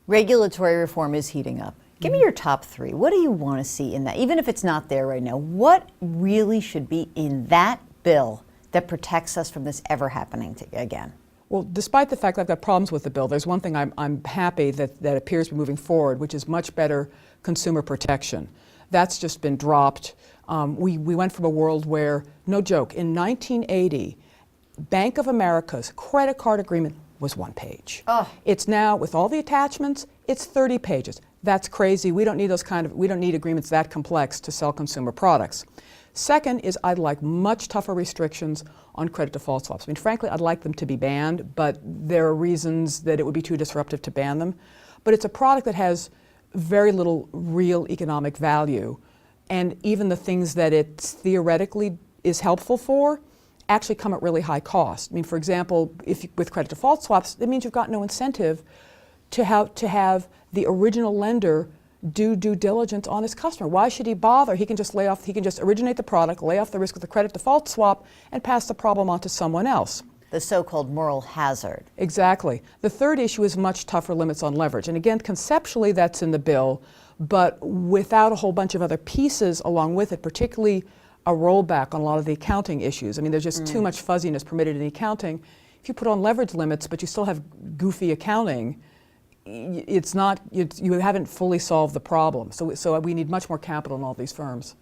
Regulatory reform is heating up. Give me your top three. What do you want to see in that? Even if it's not there right now, what really should be in that bill that protects us from this ever happening again? Well, despite the fact that I've got problems with the bill, there's one thing I'm happy that appears to be moving forward, which is much better consumer protection. That's just been dropped. We went from a world where, no joke, in 1980, Bank of America's credit card agreement was 1 page. Oh. It's now, with all the attachments, it's 30 pages. That's crazy. We don't need we don't need agreements that complex to sell consumer products. Second is I'd like much tougher restrictions on credit default swaps. I mean, frankly, I'd like them to be banned, but there are reasons that it would be too disruptive to ban them. But it's a product that has very little real economic value, and even the things that it theoretically is helpful for actually come at really high cost. I mean, for example, with credit default swaps, it means you've got no incentive to have the original lender do due diligence on his customer. Why should he bother? He can just originate the product, lay off the risk of the credit default swap, and pass the problem on to someone else. The so-called moral hazard. Exactly. The third issue is much tougher limits on leverage. And again, conceptually that's in the bill, but without a whole bunch of other pieces along with it, particularly a rollback on a lot of the accounting issues. I mean, there's just too much fuzziness permitted in accounting. If you put on leverage limits, but you still have goofy accounting, you haven't fully solved the problem. So we need much more capital in all these firms.